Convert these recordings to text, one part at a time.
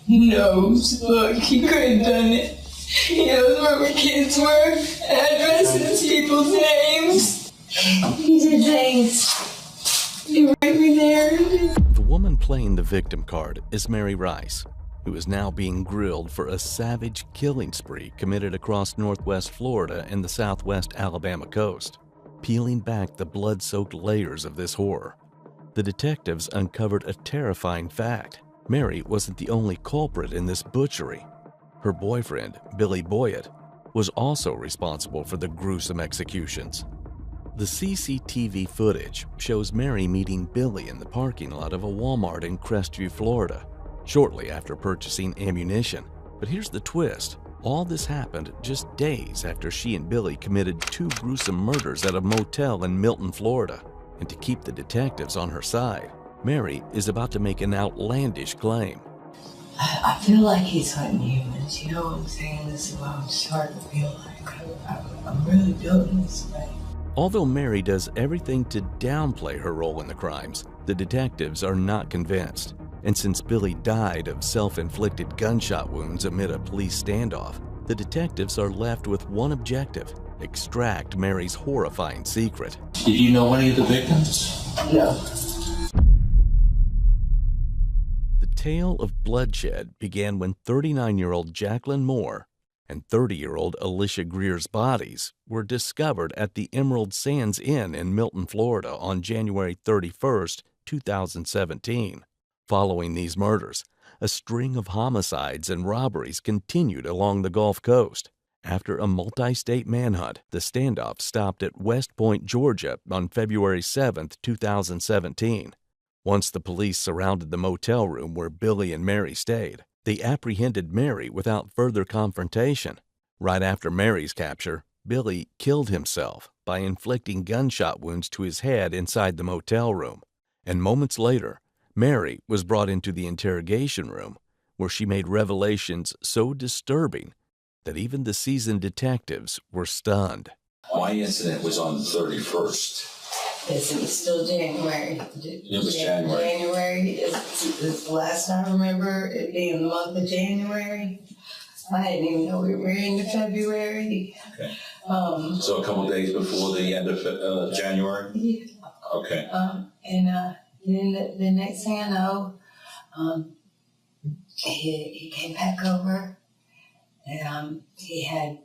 knows. Look, he could have done it. He knows where my kids were, addresses, people's names. He did things. He right me there. The woman playing the victim card is Mary Rice, who is now being grilled for a savage killing spree committed across northwest Florida and the southwest Alabama coast. Peeling back the blood-soaked layers of this horror, the detectives uncovered a terrifying fact. Mary wasn't the only culprit in this butchery. Her boyfriend, Billy Boyett, was also responsible for the gruesome executions. The CCTV footage shows Mary meeting Billy in the parking lot of a Walmart in Crestview, Florida, shortly after purchasing ammunition. But here's the twist. All this happened just days after she and Billy committed 2 gruesome murders at a motel in Milton, Florida. And to keep the detectives on her side, Mary is about to make an outlandish claim. I feel like he's hunting humans, you know what I'm saying? This is what I'm starting to feel like. I'm really building this way. Although Mary does everything to downplay her role in the crimes, the detectives are not convinced. And since Billy died of self-inflicted gunshot wounds amid a police standoff, the detectives are left with one objective: extract Mary's horrifying secret. Did you know any of the victims? No. The tale of bloodshed began when 39-year-old Jacqueline Moore and 30-year-old Alicia Greer's bodies were discovered at the Emerald Sands Inn in Milton, Florida on January 31st, 2017. Following these murders, a string of homicides and robberies continued along the Gulf Coast. After a multi-state manhunt, the standoff stopped at West Point, Georgia on February 7, 2017. Once the police surrounded the motel room where Billy and Mary stayed, they apprehended Mary without further confrontation. Right after Mary's capture, Billy killed himself by inflicting gunshot wounds to his head inside the motel room. And moments later, Mary was brought into the interrogation room, where she made revelations so disturbing that even the seasoned detectives were stunned. My incident was on the 31st. Yes, it was still January. It was January. January is the last I remember it being the month of January. I didn't even know we were into February. Okay. So a couple days before the end of January? Yeah. Okay. Then the next thing I know, he came back over, and he had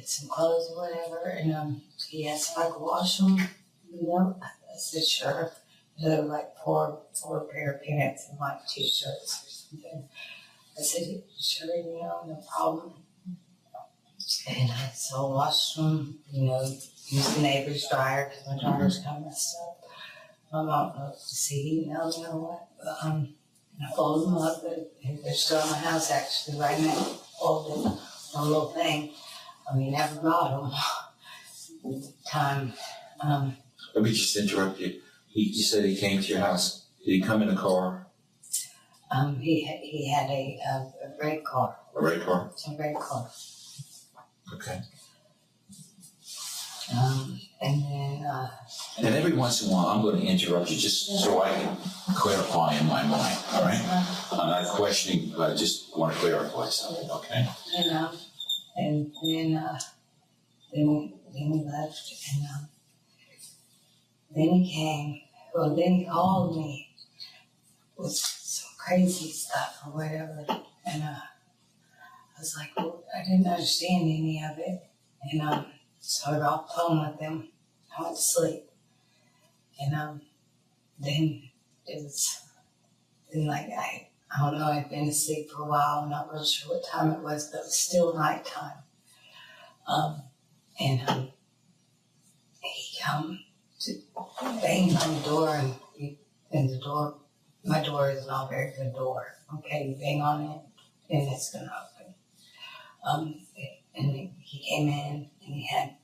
some clothes or whatever, and he asked if I could wash them. You know, I said sure. There were like four pair of pants and like t-shirts or something. I said sure, you know, no problem. And so I washed them, you know, used the neighbor's dryer because my dryer's kind of messed up. I don't know if to see, you know what, but I folded them up, but they're still in my house actually right now, folded one little thing. I mean, never brought them. Time. Let me just interrupt you. You said he came to your house. Did he come in a car? He had a red car. A red car? A red car. Okay. And then. And every once in a while, I'm going to interrupt you just so I can clarify in my mind, all right? I'm not questioning, but I just want to clarify something, okay? And then we left, and then he came. Well, then he called me with some crazy stuff or whatever, and I was like, well, I didn't understand any of it, and so I got off the phone with him. I went to sleep, and then it was, then like I don't know, I'd been asleep for a while. I'm not real sure what time it was, but it was still nighttime. And he come to bang on the door, and the door, my door is not a very good door. Okay, you bang on it, and it's gonna open. And he came in, and he had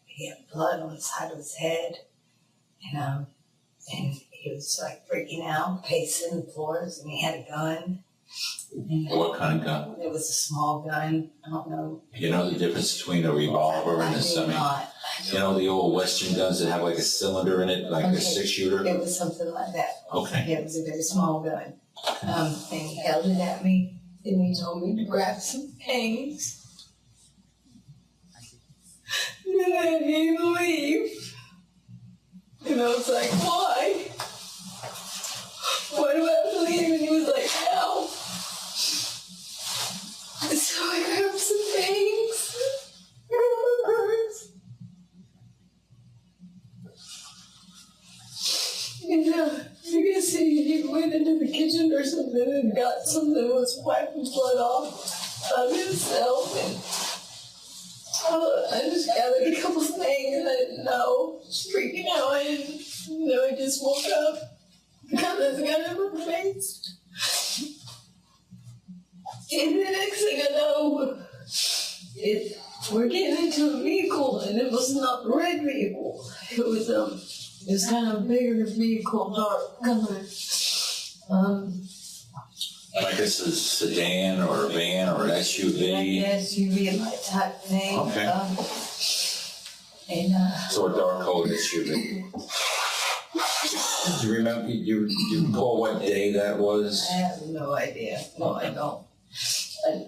blood on the side of his head, and he was like freaking out, pacing the floors, and he had a gun. And, what kind of gun? It was a small gun. I don't know. You know the difference between a revolver and a semi? You know the old Western guns that have like a cylinder in it, like a 6-shooter? It was something like that. Okay. It was a very small gun. And he held it at me, And he told me to grab some things. And then I need to leave. And I was like, why? Why do I have to leave? And he was like, no. So I grabbed some things. I grabbed my purse. And I guess he went into the kitchen or something and got something that was wiping blood off of himself. And I just gathered a couple things I didn't know. Just freaking out. I didn't know. I just woke up. Got this gun in my face. And the next thing I know, we're getting into a vehicle, and it was not the red vehicle. It was kind of a bigger vehicle, dark color. Like it's a sedan or a van or an SUV? Like SUV like type thing. Okay. So a dark colored SUV. Do you remember, do you recall what day that was? I have no idea. No, I don't.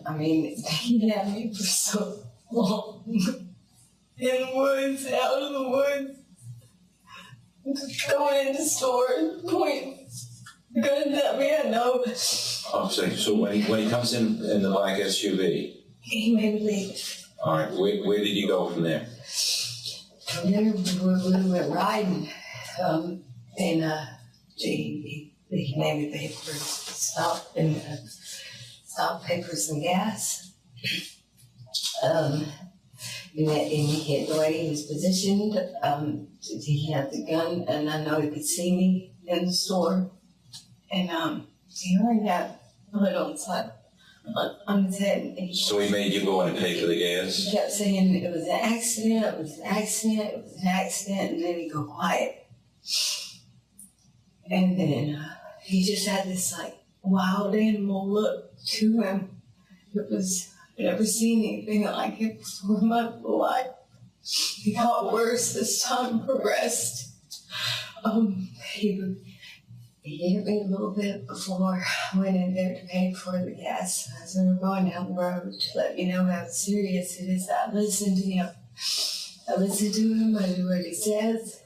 I mean, he had me for so long. In the woods, out of the woods. Just going into stores, pointing guns at me, I know. I'm saying, so when he comes in the black SUV? He made me leave. All right, where did you go from there? From there, we went riding. He made me pay for stop papers and gas. And the way he was positioned, he had the gun, and I know he could see me in the store. And he already had blood on his head. So he made you go in and pay for the gas? He kept saying it was an accident, it was an accident, it was an accident, and then he'd go quiet. And then he just had this like wild animal look to him. It was, I've never seen anything like it before in my life. It got worse as time progressed. He hit me a little bit before I went in there to pay for the gas as we were going down the road to let me know how serious it is. I listened to him. I do what he says,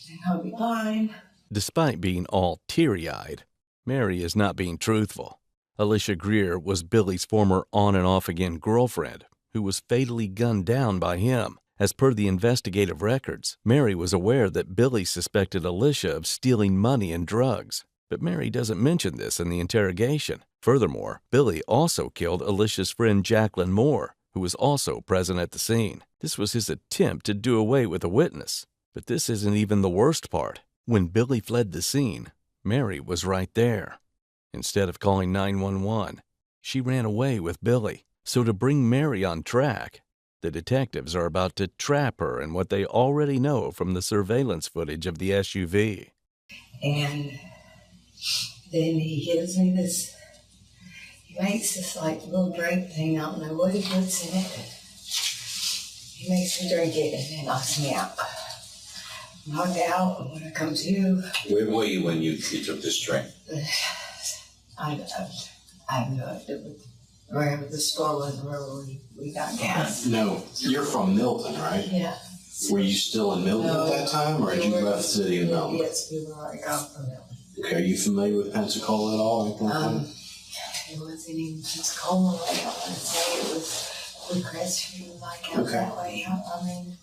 and I'll be fine. Despite being all teary-eyed, Mary is not being truthful. Alicia Greer was Billy's former on-and-off-again girlfriend, who was fatally gunned down by him. As per the investigative records, Mary was aware that Billy suspected Alicia of stealing money and drugs, but Mary doesn't mention this in the interrogation. Furthermore, Billy also killed Alicia's friend Jacqueline Moore, who was also present at the scene. This was his attempt to do away with a witness. But this isn't even the worst part. When Billy fled the scene, Mary was right there. Instead of calling 911, she ran away with Billy. So to bring Mary on track, the detectives are about to trap her in what they already know from the surveillance footage of the SUV. And then he gives me this, he makes this like little drink thing, I don't know what he puts in it. He makes me drink it and then knocks me out. Knocked out, and when I come to... Where were you when you took this drink? I have no idea. Wherever the store was, where we got gas. No, you're from Milton, right? Yeah. Were you still in Milton at that time, or had you left the city of Milton? Yes, we were already gone from Milton. Okay, are you familiar with Pensacola at all? It wasn't even Pensacola. I want to say it was the Crestview, like out that way. I mean...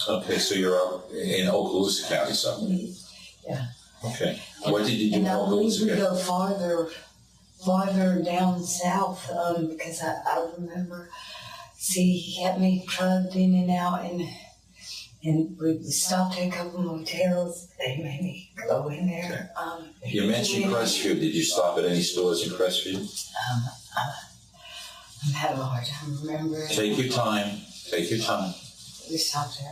Okay, so you're out in Okaloosa County somewhere? Yeah. Okay. What did you do in And I believe Okaloosa we County? go farther down south, because I remember, he had me drugged in and out, and we stopped at a couple motels. They made me go in there. You mentioned Crestview. Did you stop at any stores in Crestview? I'm having a hard time remembering. Take your time. Take your time. We stopped at,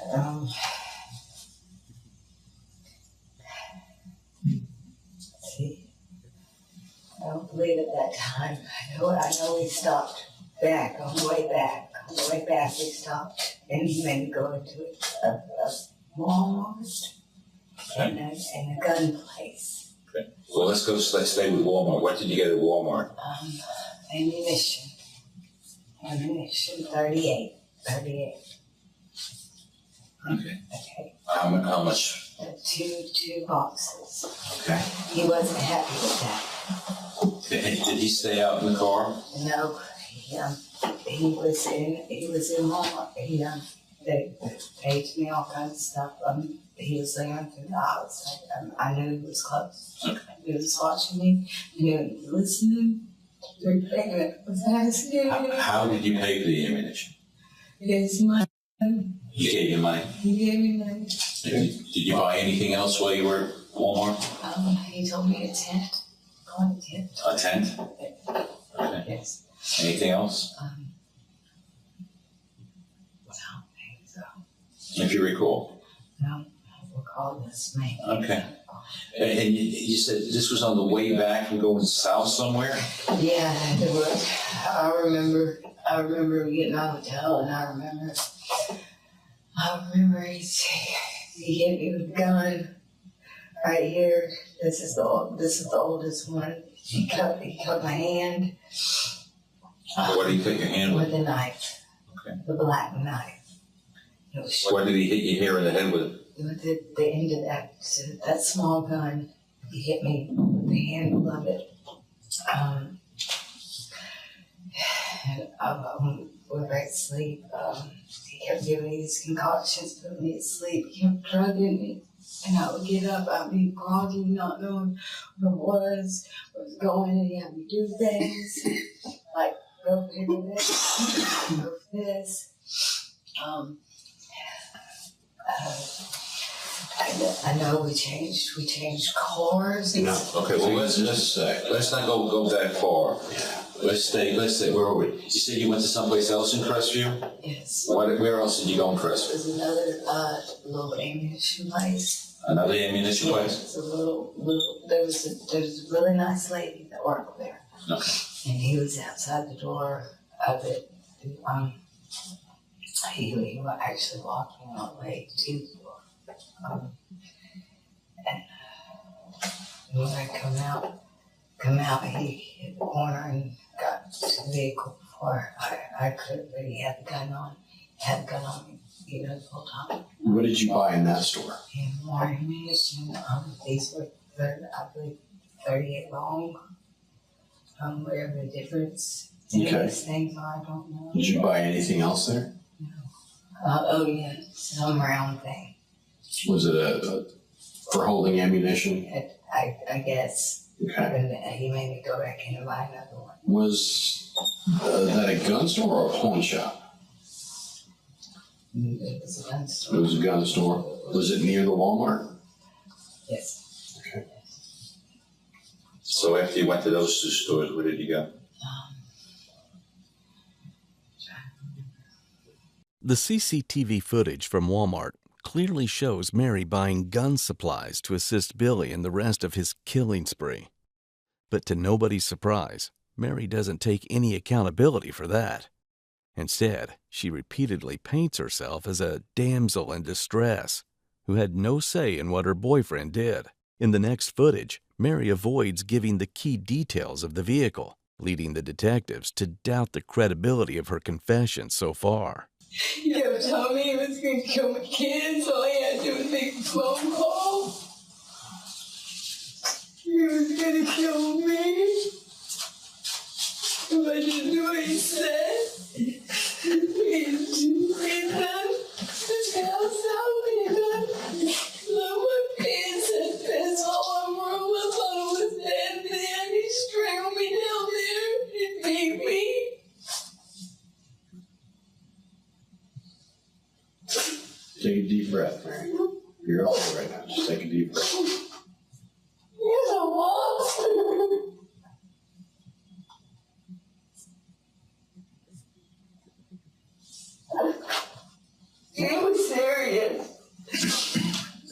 I don't believe at that time. I know we stopped back, on the way back. On the way back we stopped, and he made me go into a Walmart and a gun place. Okay. Well, let's stay with Walmart. What did you get at Walmart? Ammunition. 38. Okay. Okay. How much? Two boxes. Okay. He wasn't happy with that. Did he stay out in the car? No, he was in Walmart. They paid me all kinds of stuff. He was laying through the house. I knew he was close. Okay. He was watching me. I knew he was listening. Was asking. How did you pay for the ammunition? He gave me money. He gave you money. He gave me money. Did you buy anything else while you were at Walmart? He told me a tent. Call it a tent. A tent? Okay. Yes. Anything else? I don't think so. If you recall. No, we'll call this man. Okay. And you said this was on the way back from going south somewhere? Yeah, it was. I remember getting out of the hotel, and I remember he hit me with a gun right here. This is the oldest one. He cut my hand. What did he cut your hand with? With a knife. Okay. The black knife. It was What did he hit you here in the head with? with the end of that small gun. He hit me with the handle of it. And I went right to sleep. He kept giving me these concoctions, putting me to sleep. He kept drugging me. And I would get up, I'd be groggy, not knowing what was going, and he had me do things. Like, go here with this, go for this. I know we changed cars. No. Okay, well, let's not go that far. Yeah. Let's stay, where were we? You said you went to someplace else in Crestview? Yes. Where else did you go in Crestview? There's another little ammunition place. Another ammunition place? It's a little. There's a really nice lady that worked there. Okay. And he was outside the door of it. He was actually walking on the way to the door. And when I come out, he hit the corner and got to the vehicle before I could, but he had the gun on. Had the gun on me, the whole time. What did you buy in that store? And more ammunition. These were, I believe, 38 long. Whatever the difference. Okay. These things I don't know. Did you buy anything else there? Oh yeah, some round thing. Was it a for holding ammunition? I guess. Okay. And he made me go back in and buy another one. Was that a gun store or a pawn shop? It was a gun It store. was a gun store. Was it near the Walmart? Yes. Okay. So after you went to those two stores, where did you go? The CCTV footage from Walmart clearly shows Mary buying gun supplies to assist Billy in the rest of his killing spree. But to nobody's surprise, Mary doesn't take any accountability for that. Instead, she repeatedly paints herself as a damsel in distress who had no say in what her boyfriend did. In the next footage, Mary avoids giving the key details of the vehicle, leading the detectives to doubt the credibility of her confession so far. He kept telling me he was going to kill my kids. All he had to do was make a phone call. He was going to kill me if I didn't do what he said. He done his house out. He done my pants and pants all over him. I thought it was dead. Then he strangled me down there. He beat me. Take a deep breath, Mary. You're all right now. Just take a deep breath. He's a monster. He was serious. This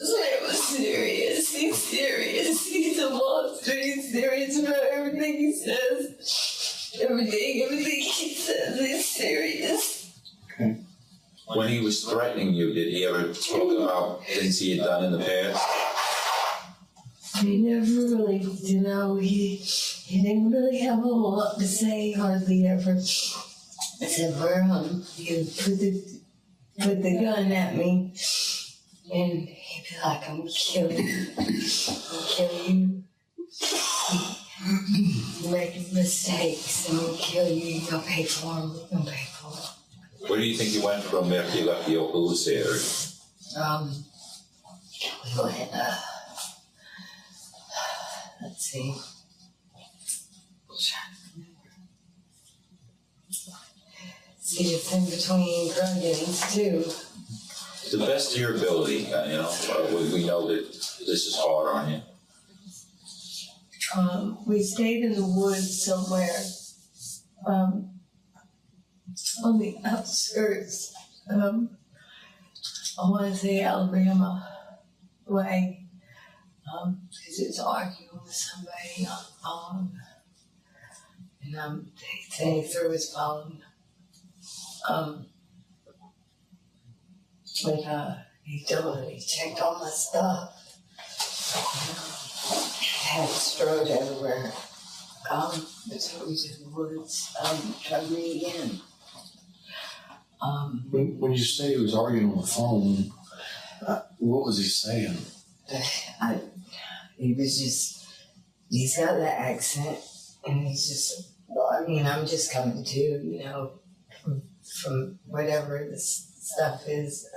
man was serious. He's serious. He's a monster. He's serious about everything he says. Everything he says, he's serious. Okay. When he was threatening you, did he ever talk about things he had done in the past? he never really, he didn't really have a whole lot to say, hardly ever. Except for, he put the gun at me, and he'd be like, I'm gonna kill you. I'm gonna kill you. You're making mistakes. I'm gonna kill you. You're gonna pay for them. You're gonna pay for them. Where do you think you went from after you left the Okaloosa area? We went, let's see. I'm trying to remember. See, it's in between drug gangs, too. To the best of your ability, we know that this is hard on you. We stayed in the woods somewhere, on the outskirts, I want to say Alabama way, because it's arguing with somebody and they threw his phone. But he checked all my stuff. Had strode everywhere. So we just woods, tried me again. When you say he was arguing on the phone, what was he saying? He's got that accent, and he's just, I'm just coming to, from whatever this stuff is.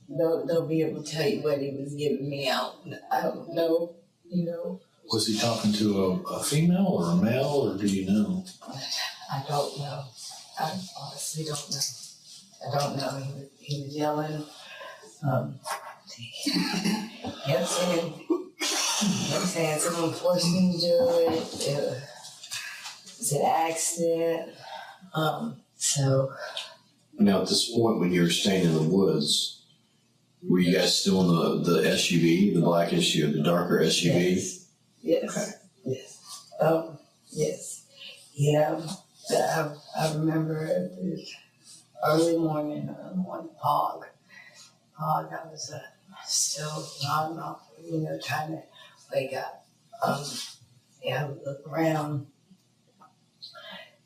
They'll be able to tell you what he was giving me out. I don't know, Was he talking to a female or a male, or do you know? I don't know. I honestly don't know. I don't know. He was yelling. He kept saying someone forced me to do it. It was an accident. So. Now, at this point, when you were staying in the woods, were you guys still in the SUV, the black SUV, the darker SUV? Yes. Okay. Yes. Yes. Yeah. I remember it early morning on Pog. I was still nodding off, trying to wake up. I would look around,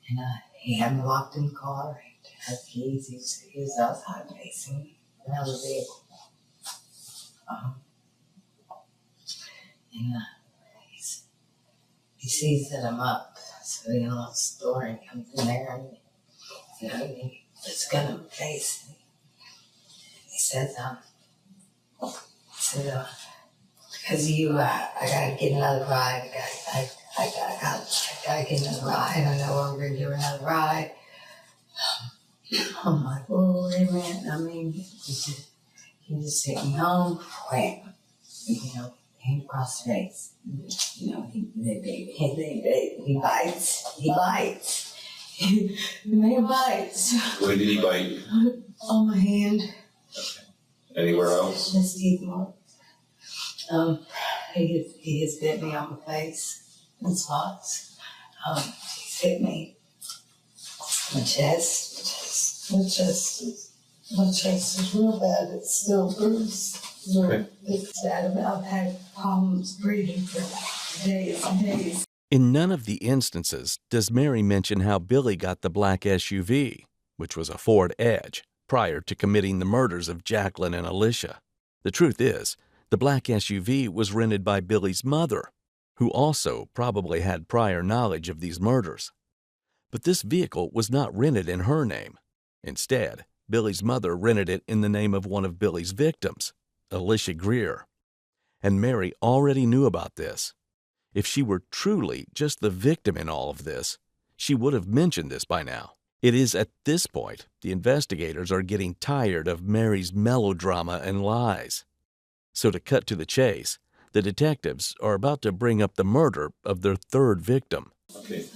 and he had me locked in the car. He had keys. He was outside facing another vehicle. And he sees that I'm up, so he unlocks the door and comes in there, and he puts a gun in my face. And he says, because of you, I gotta get another ride. I gotta get another ride. I know I'm gonna give another ride. I'm like, oh, wait a minute. He just took me home, wham, hand across the face. He bites. He bites. The man bites. Where did he bite? On my hand. Anywhere else? His teeth mark. He has bit me on my face in spots. He's hit me. My chest is real bad. It's still bruised. Okay. It's sad. I've had problems breathing for days and days. In none of the instances does Mary mention how Billy got the black SUV, which was a Ford Edge, prior to committing the murders of Jacqueline and Alicia. The truth is, the black SUV was rented by Billy's mother, who also probably had prior knowledge of these murders. But this vehicle was not rented in her name. Instead, Billy's mother rented it in the name of one of Billy's victims, Alicia Greer. And Mary already knew about this. If she were truly just the victim in all of this, she would have mentioned this by now. It is at this point the investigators are getting tired of Mary's melodrama and lies. So to cut to the chase, the detectives are about to bring up the murder of their third victim. Okay,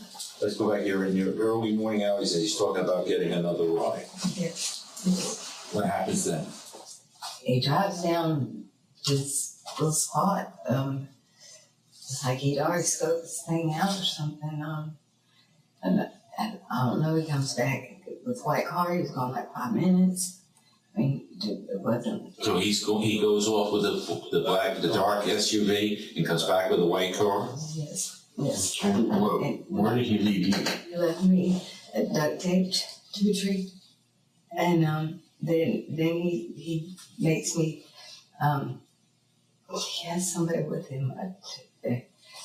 let's go back here in your early morning hours and he's talking about getting another ride. Yes. What happens then? He drives down this little spot. It's like he'd already scoped this thing out or something. And I don't know, he comes back with a white car. He was gone like 5 minutes. I mean, it wasn't. So he goes off with the dark SUV and comes back with a white car? Yes, yes. And where did he leave you? He left me duct taped to a tree. And then he makes me, he has somebody with him.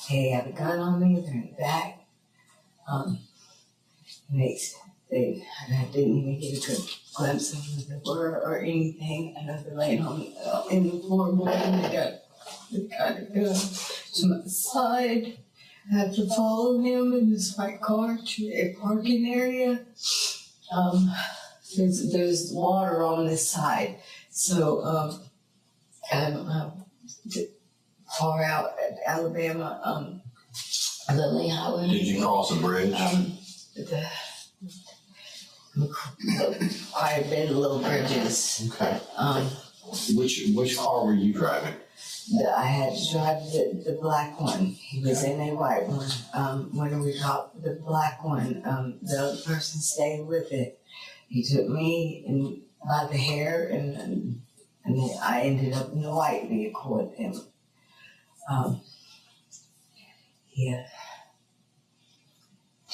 He had a gun on me, they're in the back. I didn't even get a good glimpse of who they were or anything. I know they're laying on in the floorboard and they got a gun to my side. I had to follow him in this white car to a parking area. There's water on this side, so I don't know, far out at Alabama, Lily Highway. Did you cross a bridge? Quite a bit of little bridges. Okay. Which car were you driving? I had to drive the black one. He was in a white one. When we got the black one, the other person stayed with it. He took me by the hair, and then I ended up in the white vehicle with him. Yeah.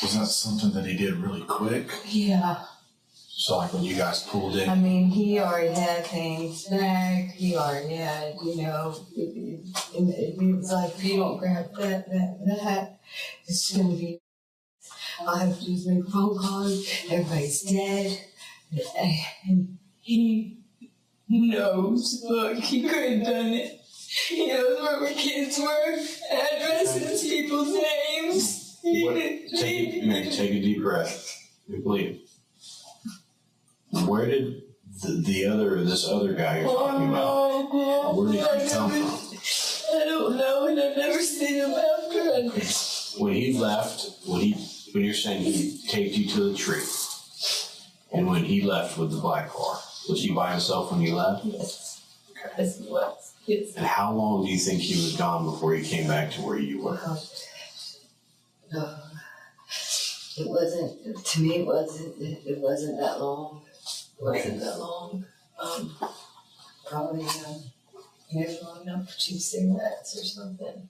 Was that something that he did really quick? Yeah. So like when you guys pulled in? I mean, he already had things back. He already had, and he was like, if you don't grab that, it's going to be, I'll have to just make a phone call. Everybody's dead. And he knows, look, he could have done it. He knows where my kids were, addresses, people's names. Take a deep breath. You're bleeding. Where did this other guy you're talking about, where did he come from? I don't know, and I've never seen him after. When he left, when you're saying he taped you to the tree, and when he left with the black car, was he by himself when he left? Yes. Okay. Yes, he was. Yes. And how long do you think he was gone before he came back to where you were? It wasn't, to me, it wasn't that long. It wasn't that long. Probably maybe long enough for 2 cigarettes or something.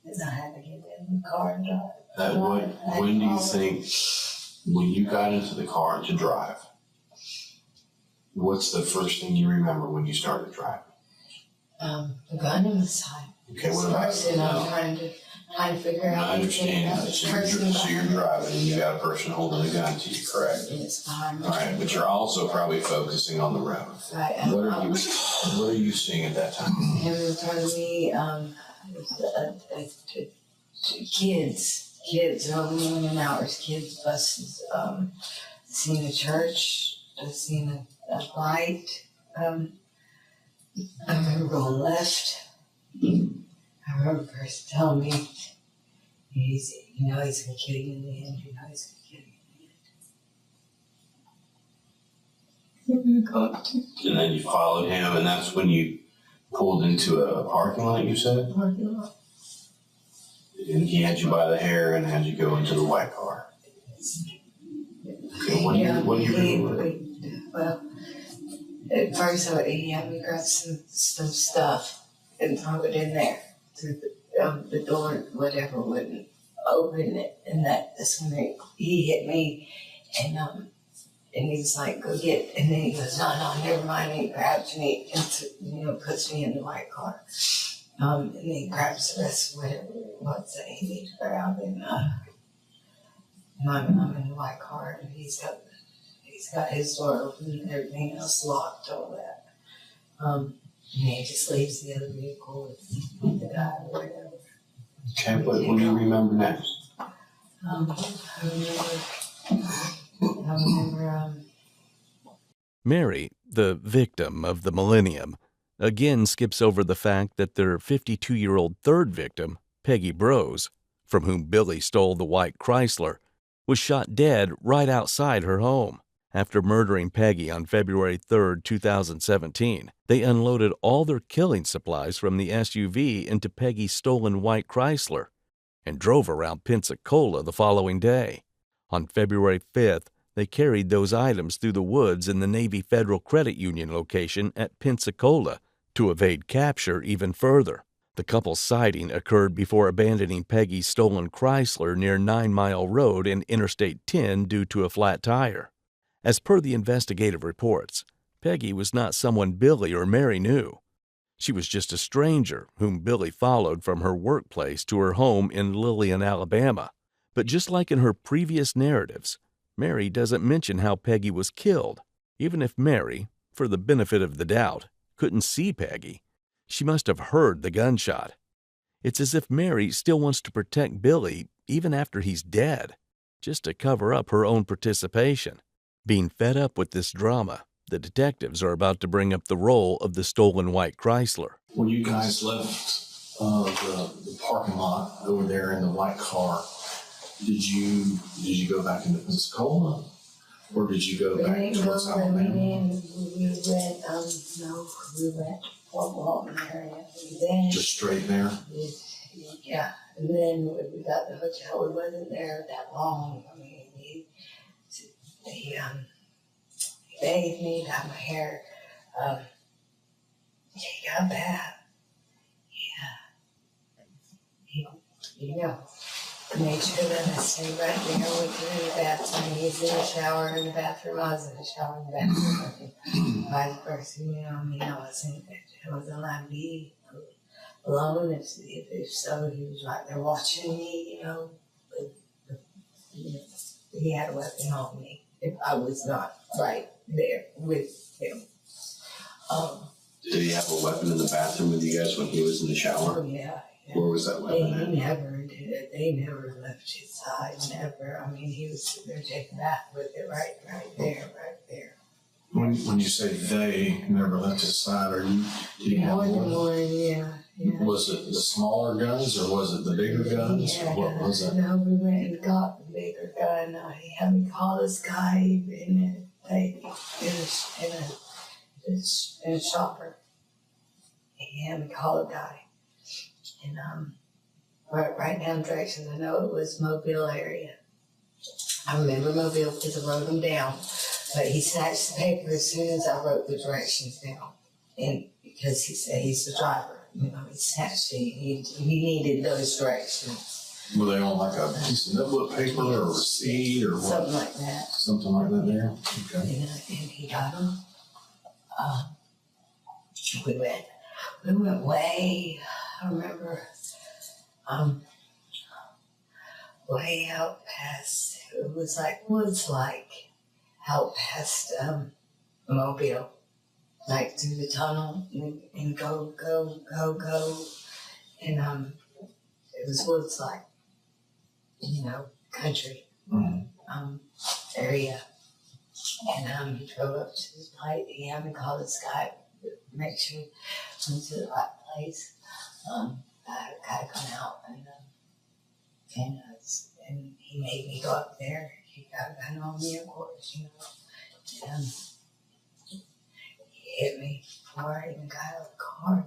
Then I had to get in the car and drive. When do you think, when you got into the car to drive, what's the first thing you remember when you started driving? The gun on the side. Okay, what about it? I'm trying to figure out. I understand. So you're driving and you got a person holding a gun to you, correct? It's fine. All right, but you're also probably focusing on the road. Right. What are you seeing at that time? Him in front of me, kids, early morning hours, kids, buses, seen a church, seen a light. I remember going left. I remember the person telling me, he's gonna kill you in the end, he's gonna kill you in the end. And then you followed him, and that's when you pulled into a parking lot, you said? Parking lot. And he had you by the hair and had you go into the white car. Okay, what do you remember? Well, at first he had me grab some stuff and throw it in there. The door, whatever, wouldn't open it, and that's when he hit me, and he was like, "Go get," and then he goes, "No, never mind." And he grabs me and puts me in the white car, and then he grabs the rest of whatever it was that he needed to grab, and I'm in the white car, and he's got his door open and everything else locked, all that. And he just leaves the other vehicle with the guy or whatever. Okay, what do you remember next? I remember, Mary, the victim of the millennium, again skips over the fact that their 52-year-old third victim, Peggy Brose, from whom Billy stole the white Chrysler, was shot dead right outside her home. After murdering Peggy on February 3, 2017, they unloaded all their killing supplies from the SUV into Peggy's stolen white Chrysler and drove around Pensacola the following day. On February 5th, They carried those items through the woods in the Navy Federal Credit Union location at Pensacola to evade capture even further. The couple's sighting occurred before abandoning Peggy's stolen Chrysler near 9 Mile Road and Interstate 10 due to a flat tire. As per the investigative reports, Peggy was not someone Billy or Mary knew. She was just a stranger whom Billy followed from her workplace to her home in Lillian, Alabama. But just like in her previous narratives, Mary doesn't mention how Peggy was killed. Even if Mary, for the benefit of the doubt, couldn't see Peggy, she must have heard the gunshot. It's as if Mary still wants to protect Billy even after he's dead, just to cover up her own participation. Being fed up with this drama, the detectives are about to bring up the role of the stolen white Chrysler. When you guys left the parking lot over there in the white car, did you go back into Pensacola, or did you go back towards Alabama? We went Fort Walton area. Then, Just straight there? yeah, and then we got the hotel. We wasn't there that long. I mean, he bathed me, got my hair. He got bath. Yeah. Made sure that I stayed right there with him in the bathroom. He's in the shower in the bathroom. I was in the shower in the bathroom. Vice versa, I wasn't allowed to be alone. If so, he was right there watching me, he had a weapon on me if I was not right there with him. Did he have a weapon in the bathroom with you guys when he was in the shower? Oh, yeah. Where was that weapon at? They never did it. They never left his side, never. I mean, he was there taking a bath with it right there. When you say they never left his side, did you have More than one? one, yeah. Was it the smaller guns or was it the bigger guns? Yeah, What was it? no, we went and got the bigger gun. He had me call this guy in a shopper. He had me call a guy. And right down directions. I know it was Mobile area. I remember Mobile because I wrote them down. But he snatched the paper as soon as I wrote the directions down. And because he said he's the driver, he snatched it. He needed those directions. Were they on like a piece of notebook paper or a receipt or what? Something like that. Something like that there? Okay. And he got them. We went way, I remember, way out past, it was like woods out past Mobile, like through the tunnel and go. And it was woods country area. And he drove up to his place. He had me call this guy, make sure he went to the right place. I had a guy come out and he made me go up there. He got a gun on me, of course, And he hit me before I even got out of the car.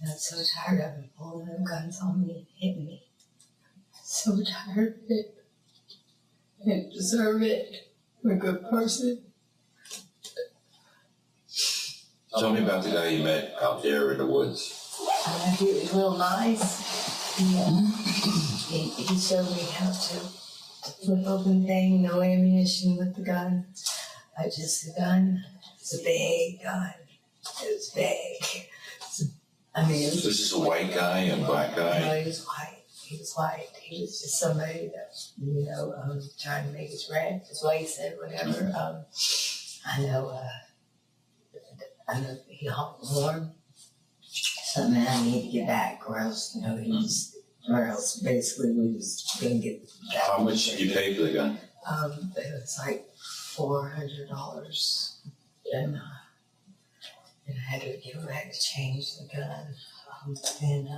And I'm so tired of him pulling them guns on me and hitting me. So tired of it. I didn't deserve it. I'm a good person. Tell me about the guy you met out there in the woods. He was real nice. He showed me how to flip open thing, no ammunition with the gun. Just the gun. It's a big gun. It was big. This is a white guy and black guy? No, he was white. He was just somebody that, trying to make his rent, his way he said, whatever. I know he honked the horn. Something I need to get back, or else, basically we was going to get back. How much did you pay for the gun? It was like $400. And I had to give him back to change the gun. Then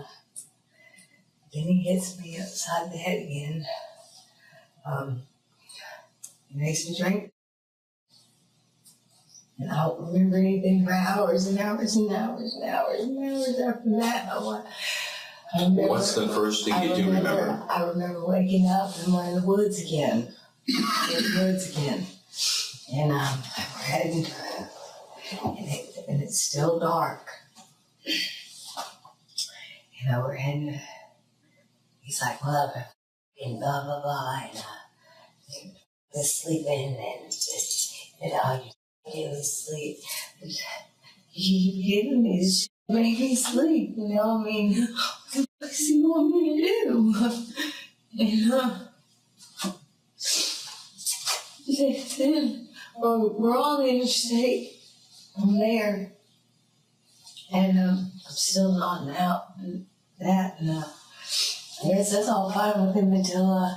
he hits me upside the head again. He makes me drink. And I don't remember anything for hours and hours and hours and hours and hours after that. I remember, What's the first thing you do remember? I remember waking up and we're in the woods again. in the woods again. And we're heading, and it's still dark. You know, we're heading, he's like, well, and blah, blah, blah, and just sleeping, and all you do is sleep. You giving me this shit to make me sleep, you know, I mean, what does he want me to do? And, then we're on the interstate from there, and I'm still nodding out and that, and I guess that's all fine with him until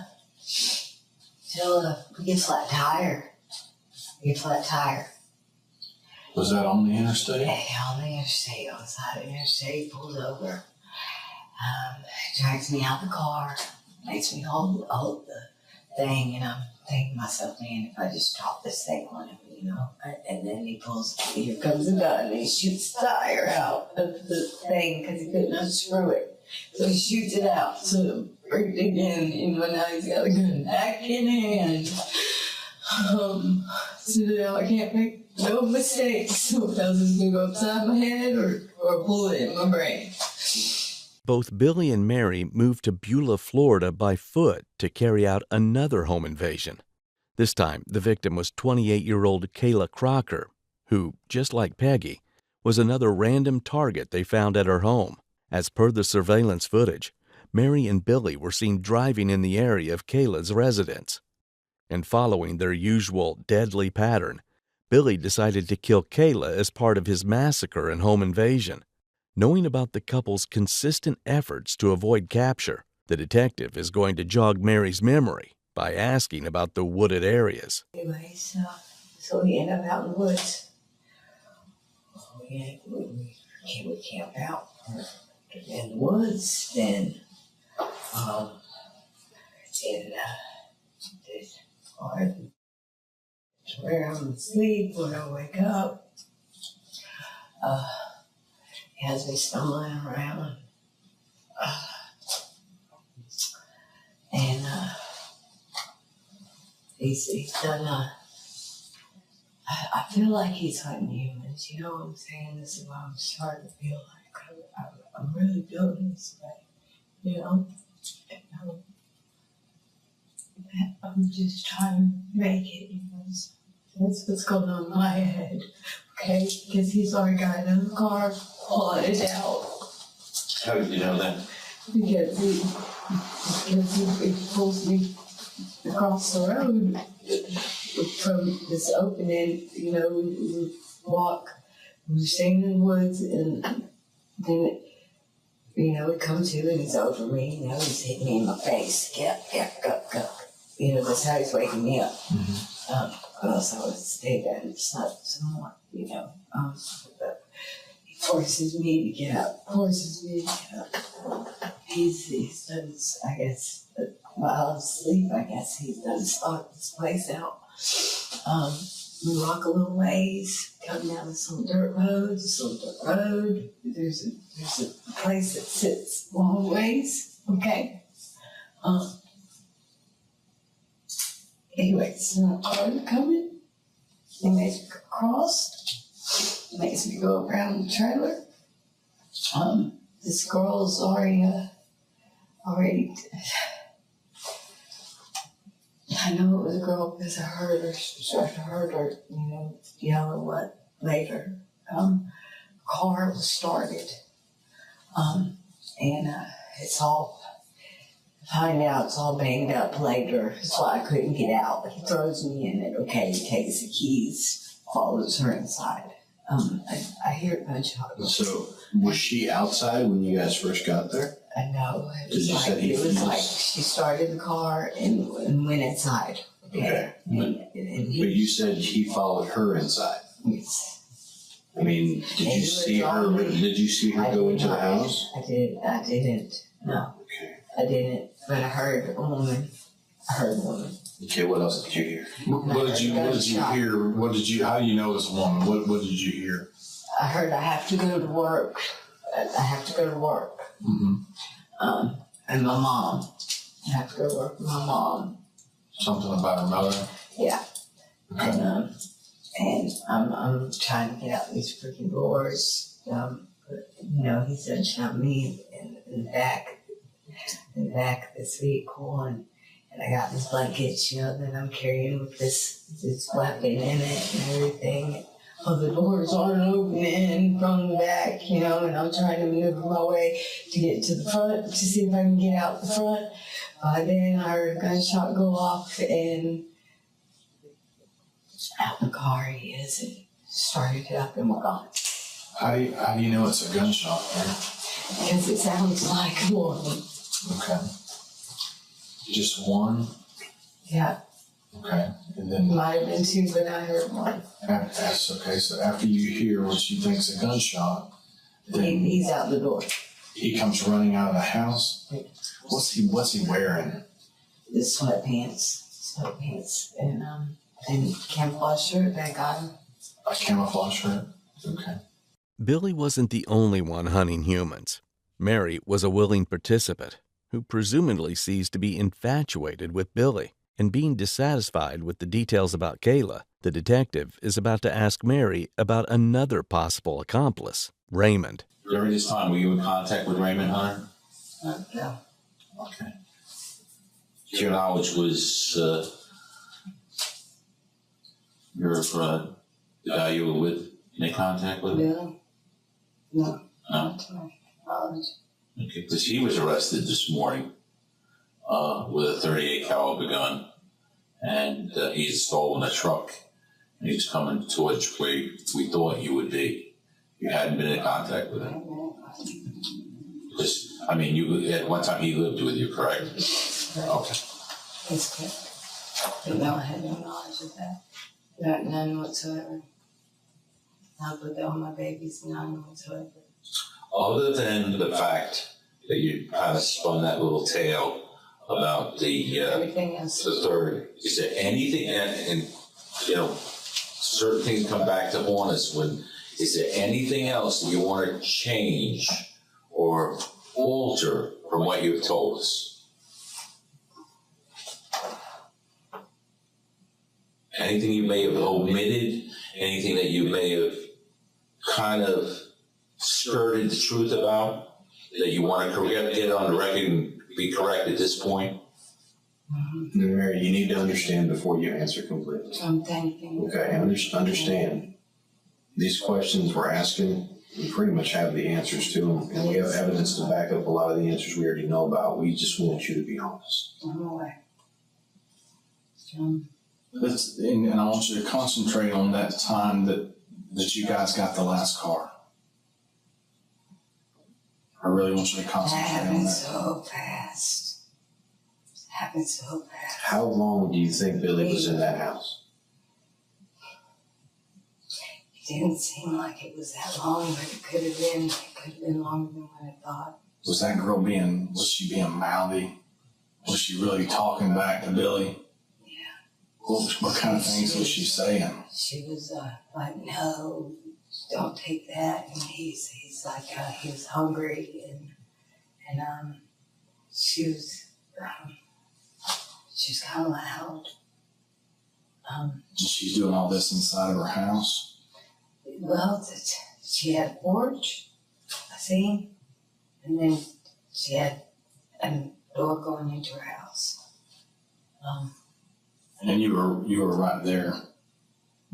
we get a flat tire. Was that on the interstate? Yeah, on the interstate, on the side of the interstate, pulls over, drags me out the car, makes me hold the thing, and I'm thinking to myself, man, if I just drop this thing on him, you know, and then here comes a gun, and he shoots the tire out of the thing because he couldn't unscrew it. So he shoots it out, so break it again, you know, now he's got a gun back in hand. So now I can't make no mistakes. So else it's gonna go upside my head or a bullet in my brain. Both Billy and Mary moved to Beulah, Florida by foot to carry out another home invasion. This time, the victim was 28-year-old Kayla Crocker, who, just like Peggy, was another random target they found at her home. As per the surveillance footage, Mary and Billy were seen driving in the area of Kayla's residence. And following their usual deadly pattern, Billy decided to kill Kayla as part of his massacre and home invasion. Knowing about the couple's consistent efforts to avoid capture, the detective is going to jog Mary's memory by asking about the wooded areas. Anyway, so we end up out in the woods. We camp out in the woods, then where I'm asleep, when I wake up, he has me stumbling around, and he's done. I feel like he's hunting humans. You know what I'm saying? This is why I'm starting to feel like I'm really building this way. You know, I'm just trying to make it. You know, that's what's going on in my head. Okay, because he's already got another car plotted out. How did you know that? Because he pulls me across the road from this opening. You know, we walk, we're staying in the woods, and then, you know, we come to and he's over me. You know, he's hitting me in my face. Go. You know, that's how he's waking me up. Or else I would stay there and slept some more, you know. But he forces me to get up. He's done, I guess, while I'm asleep, I guess he's done stalked this place out. We walk a little ways, come down this little dirt road. There's a place that sits long ways, okay? Anyway, so I'm coming. He makes me cross. He makes me go around the trailer. This girl's already. I know it was a girl because I heard her, you know, yell what later. Car was started, and it's all. Find out it's all banged up later, so I couldn't get out. But he throws me in it. Okay, he takes the keys, follows her inside. I hear a bunch of hugs. So was she outside when you guys first got there? I know. It Did you say he was like she started the car and went inside. Okay. And But you said he followed her inside. Yes. I mean, did you see her go into the house? I didn't. No. Okay. I didn't. But I heard a woman. Okay, what else did you hear? What did you hear? How do you know this woman? What did you hear? I heard I have to go to work. Mm-hmm. And my mom. I have to go to work with my mom. Something about her mother? Yeah. Okay. And I'm trying to get out these freaking doors. He said shot me in the back of this vehicle, and I got this blanket, that I'm carrying with this weapon in it and everything. Oh, the doors aren't opening from the back, and I'm trying to maneuver my way to get to the front to see if I can get out the front. Then I heard a gunshot go off, and out the car he is. It started up and we're gone. How do you know it's a gunshot, Mary? Because it sounds like one. Okay. Just one? Yeah. Okay. And then Might have been two, but I heard one. that's okay. So after you hear what you think's a gunshot, then He's out the door. he comes running out of the house. What's he wearing? The sweatpants, and camouflage shirt that got him. A camouflage shirt? Okay. Billy wasn't the only one hunting humans. Mary was a willing participant who presumably ceased to be infatuated with Billy. And being dissatisfied with the details about Kayla, the detective is about to ask Mary about another possible accomplice, Raymond. During this time, were you in contact with Raymond Hunter? No. Okay. To your knowledge, was the guy you were with in contact with him? No. No? Not to my knowledge. Okay, because he was arrested this morning with a .38 caliber gun, and he's stolen a truck, and he's coming towards where we thought you would be. You hadn't been in contact with him. Because, you at one time he lived with you, correct? Right. Okay. It's good. But no, I had no knowledge of that. None whatsoever. Not with all my babies, none whatsoever. Other than the fact that you kind of spun that little tale about the Everything else. the third, is there anything, and certain things come back to haunt us, is there anything else that you want to change or alter from what you've told us? Anything you may have omitted, anything that you may have kind of skirted the truth about, that you want to get on the record and be correct at this point? Mary, you need to understand before you answer completely. I'm thinking. Okay, understand. These questions we're asking, we pretty much have the answers to them, and we have evidence to back up a lot of the answers we already know about. We just want you to be honest. I'm aware. And I want you to concentrate on that time that you guys got the last car. I really want you to That concentrate on happened that. so fast. It happened so fast. How long do you think Billy was in that house? It didn't seem like it was that long, but it could have been longer than what I thought. Was that girl was she being mouthy? Was she really talking back to Billy? Yeah. What kind of things was she saying? She was like, no, don't take that. And he's like, he was hungry, and she was kind of loud. She's doing all this inside of her house? Well, she had a porch, I see, and then she had a door going into her house. And you were right there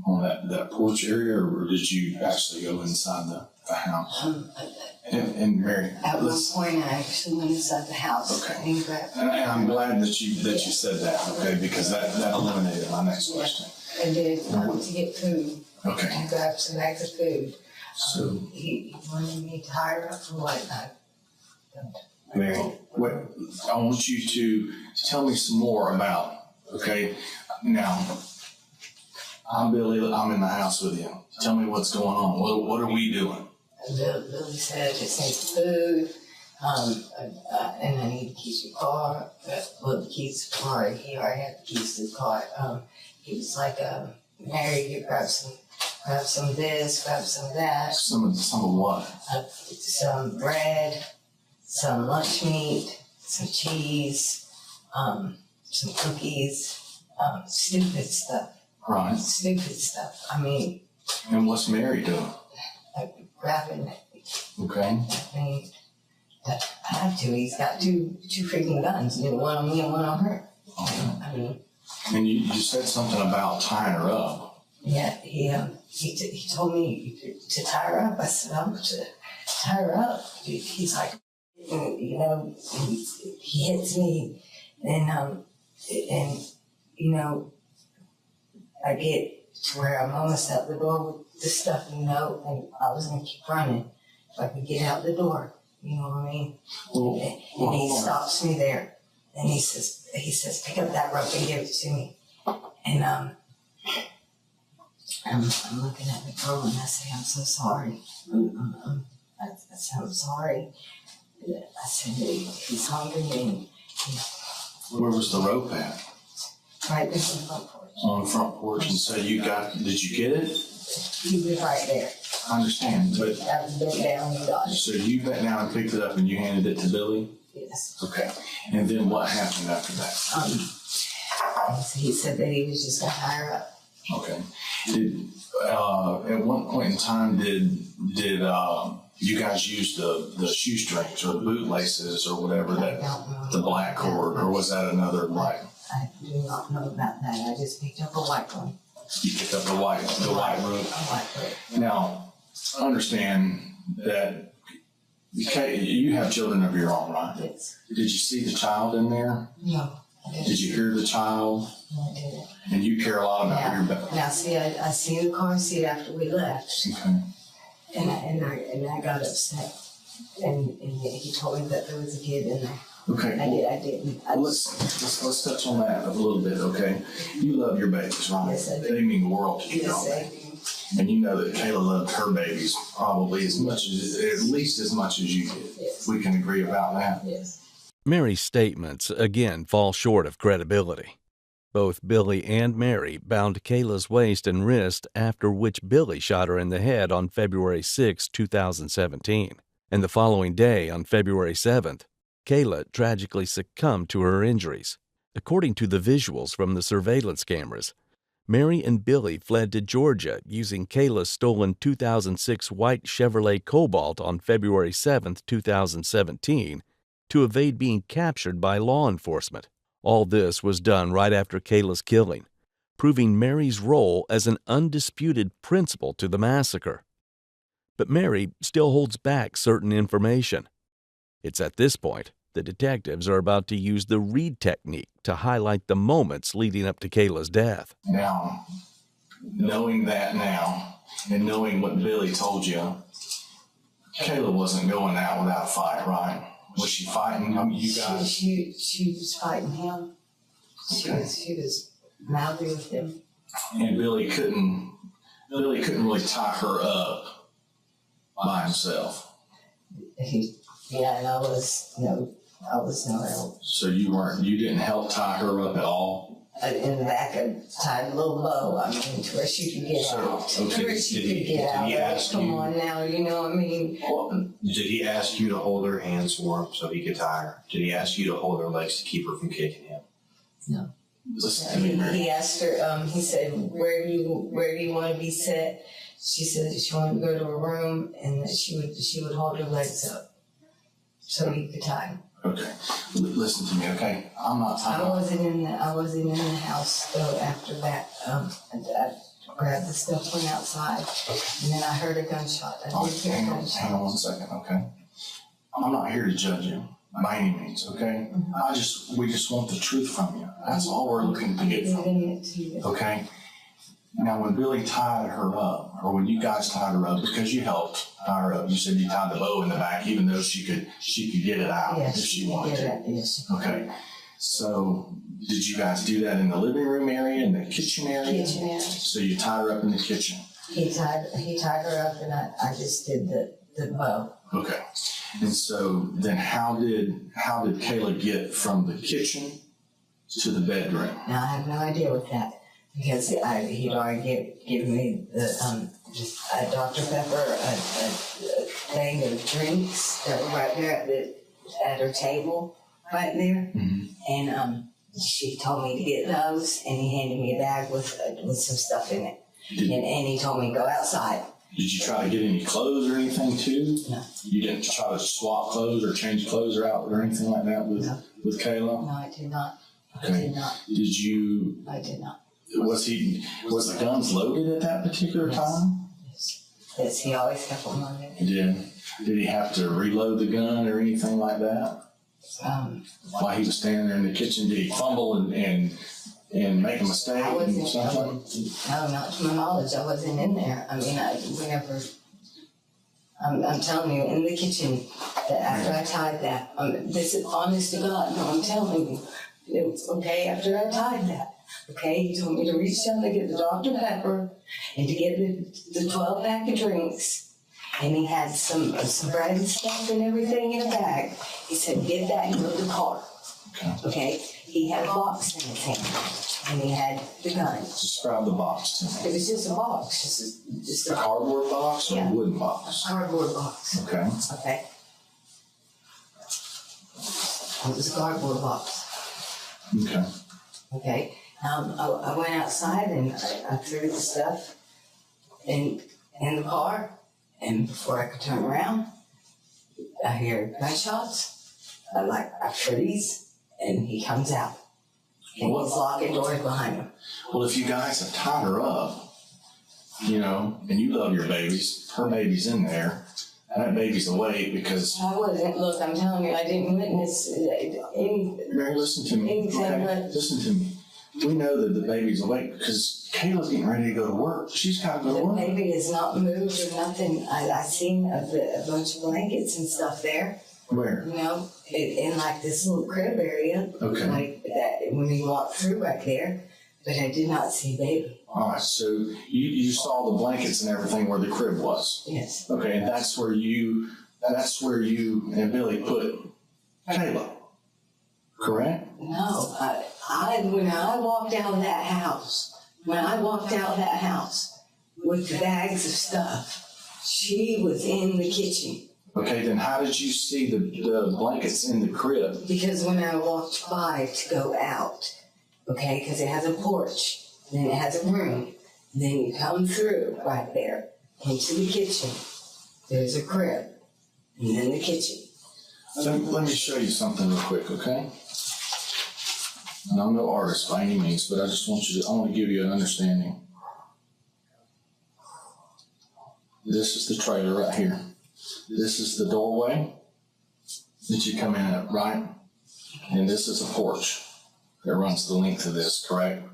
on that porch area, or did you actually go inside the house? And Mary, At one point, I actually went inside the house. Okay. And grabbed. And I'm glad that you said that, okay, because that eliminated my next question. I did. I went to get food. Okay. And grabbed some bags of food. So, He wanted me to hire up for what? Mary, I want you to tell me some more about, okay, now, I'm Billy, I'm in the house with you. Tell me what's going on. What are we doing? Billy said, I just need food, and I need the keys to the car. Well, the keys to the car, he already had the keys to the car. He was like, Mary, you grab some of this, grab some of that. Some of what? Some bread, some lunch meat, some cheese, some cookies, stupid stuff. Right. Stupid stuff. I mean, And what's Mary doing? like grabbing. Okay. I mean, I have to. He's got two freaking guns. One on me and one on her. Okay. I mean, And you said something about tying her up. yeah. He told me to tie her up. I said, I'm to tie her up. He's like, you know, he hits me, and you know, I get to where I'm almost out the door with the stuff, you know, and I was gonna keep running if I could get out the door. You know what I mean? And he stops me there, and he says, pick up that rope and give it to me. And I'm looking at the girl and I say, I'm so sorry. I said, I'm sorry. I said, he's hungry and Where was the rope at? right there on the front porch. On the front porch. And so did you get it? He was right there. I understand, but I was bent down and got it. so you bent down and picked it up and you handed it to Billy? Yes. Okay. And then what happened after that? He said that he was just gonna tie her up. Okay. At one point in time, did you guys use the shoestrings or the bootlaces or whatever, I don't know. the black cord, or was that another white? I do not know about that. I just picked up a white one. You picked up the white rope. A white rope. Now, understand that you have children of your own, right? Yes. Did you see the child in there? No. I didn't. Did you hear the child? No, I didn't. And you care a lot about your baby. Now, see, I seen the car seat after we left, Okay. and I got upset, and he told me that there was a kid in there. Okay. I didn't. Let's touch on that a little bit, okay? You love your babies, right? Yes, I do. They mean the world to you, Yes, don't I they? do. And you know that Kayla loved her babies probably at least as much as you did. Yes. We can agree about that. Yes. Mary's statements again fall short of credibility. Both Billy and Mary bound Kayla's waist and wrist, after which Billy shot her in the head on February 6, 2017. And the following day, on February 7th, Kayla tragically succumbed to her injuries. According to the visuals from the surveillance cameras, Mary and Billy fled to Georgia using Kayla's stolen 2006 white Chevrolet Cobalt on February 7, 2017, to evade being captured by law enforcement. All this was done right after Kayla's killing, proving Mary's role as an undisputed principal to the massacre. But Mary still holds back certain information. It's at this point the detectives are about to use the Reed technique to highlight the moments leading up to Kayla's death. Now, knowing that now, and knowing what Billy told you, Kayla wasn't going out without a fight, right? Was she fighting? I mean, you guys. She was fighting him. She was mouthy with him. And Billy couldn't really tie her up by himself. Yeah, and I was no help. So you didn't help tie her up at all? In the back, I tied a little bow. I mean, to where she could get out. To Okay, where she did could get out. he ask Come you? on now, you know what I mean? Did he ask you to hold her hands for him so he could tie her? Did he ask you to hold her legs to keep her from kicking him? No. Listen to me, Mary. He asked her. He said, "Where do you want to be set?" She said that she wanted to go to a room and that she would hold her legs up so he could tie them. Okay. Listen to me, okay? I'm not I tying. wasn't in the house though. After that, I grabbed the stuff, went outside, and then I heard a gunshot. I did hear a Hang gunshot. on 1 second, okay? I'm not here to judge you by any means, okay? We just want the truth from you. That's all we're looking to get from you, It to you. okay? Now, when Billy tied her up, or when you guys tied her up, because you helped tie her up, you said you tied the bow in the back, even though she could get it out Yes, if she wanted to. Yes. Okay. So, did you guys do that in the living room area, in the kitchen area? Kitchen area. So you tied her up in the kitchen. He tied her up, and I just did the bow. Okay. And so then how did Kayla get from the kitchen to the bedroom? Now I have no idea with that because he'd already given me the Dr. Pepper, a thing of drinks that were right there at her table, right there, Mm-hmm. and she told me to get those, and he handed me a bag with some stuff in it. And he told me to go outside. Did you try to get any clothes or anything too? No. You didn't try to swap clothes or change clothes or out or anything like that with Kayla? No, I did not. Okay. I did not. Did you? I did not. Was the guns loaded at that particular time? Yes, he always kept them loaded. He did. Did he have to reload the gun or anything like that? While he was standing there in the kitchen, did he fumble and make a mistake I or wasn't. something? No, not to my knowledge. I wasn't in there. I mean, I'm telling you, in the kitchen, that after I tied that, this is honest to God. No, I'm telling you, it was okay after I tied that. Okay, he told me to reach down to get the Dr. Pepper and to get the 12-pack of drinks. And he had some bread and stuff and everything in a bag. He said, get that and go to the car. Okay? He had a box in his hand, and he had the gun. Describe the box to me. It was just a box, just A cardboard box or Yeah. a wooden box? cardboard box. Okay. Okay? It was a cardboard box. Okay. Okay? I went outside and I threw the stuff in the car, and before I could turn around, I hear gunshots. I freeze, and he comes out. And he's locking doors behind him. Well, if you guys have tied her up, and you love your babies, her baby's in there, and that baby's awake because... I wasn't, look, I'm telling you, I didn't witness any... Mary, listen to me. Okay? Listen to me. We know that the baby's awake because Kayla's getting ready to go to work. She's got to go to The work. baby has not moved or nothing. I seen a bunch of blankets and stuff there, Where? in like this little crib area. Okay. Like that when we walked through right there, but I did not see baby. All right, so you saw the blankets and everything where the crib was. Yes. Okay, and that's where you and Billy put Kayla. Correct? No, when I walked out of that house with the bags of stuff, she was in the kitchen. Okay, then how did you see the blankets in the crib? Because when I walked by to go out, okay, because it has a porch, then it has a room, then you come through right there into the kitchen. There's a crib, and then the kitchen. Let me show you something real quick, okay? And I'm no artist by any means, but I want to give you an understanding. This is the trailer right here. This is the doorway that you come in at, right? And this is a porch that runs the length of this, correct?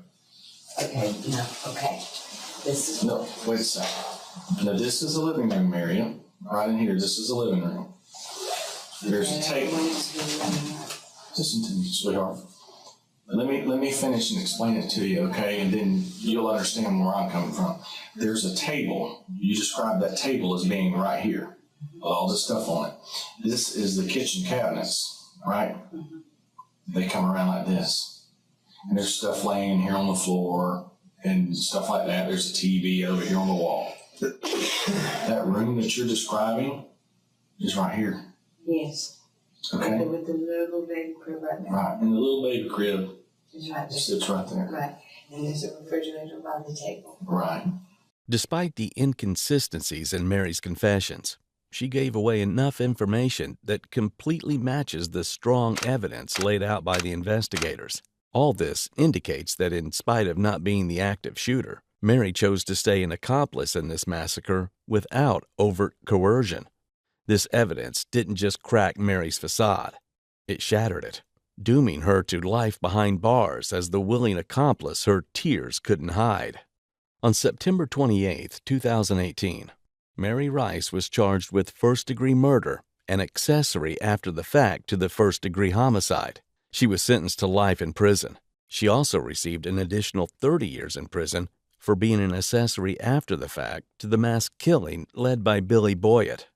Okay, no, okay. No, wait a second. Now this is a living room area. Right in here, this is a living room. There's a table. Listen to me, sweetheart. Let me finish and explain it to you, okay? And then you'll understand where I'm coming from. There's a table. You describe that table as being right here with all this stuff on it. This is the kitchen cabinets, right? They come around like this. And there's stuff laying here on the floor and stuff like that. There's a TV over here on the wall. That room that you're describing is right here. Yes. Okay? With the little baby crib right there. Right. And the little baby crib It's right there. sits right there. Right. And there's a refrigerator by the table. Right. Despite the inconsistencies in Mary's confessions, she gave away enough information that completely matches the strong evidence laid out by the investigators. All this indicates that in spite of not being the active shooter, Mary chose to stay an accomplice in this massacre without overt coercion. This evidence didn't just crack Mary's facade, it shattered it, dooming her to life behind bars as the willing accomplice her tears couldn't hide. On September 28, 2018, Mary Rice was charged with first-degree murder and accessory after the fact to the first-degree homicide. She was sentenced to life in prison. She also received an additional 30 years in prison for being an accessory after the fact to the mass killing led by Billy Boyett.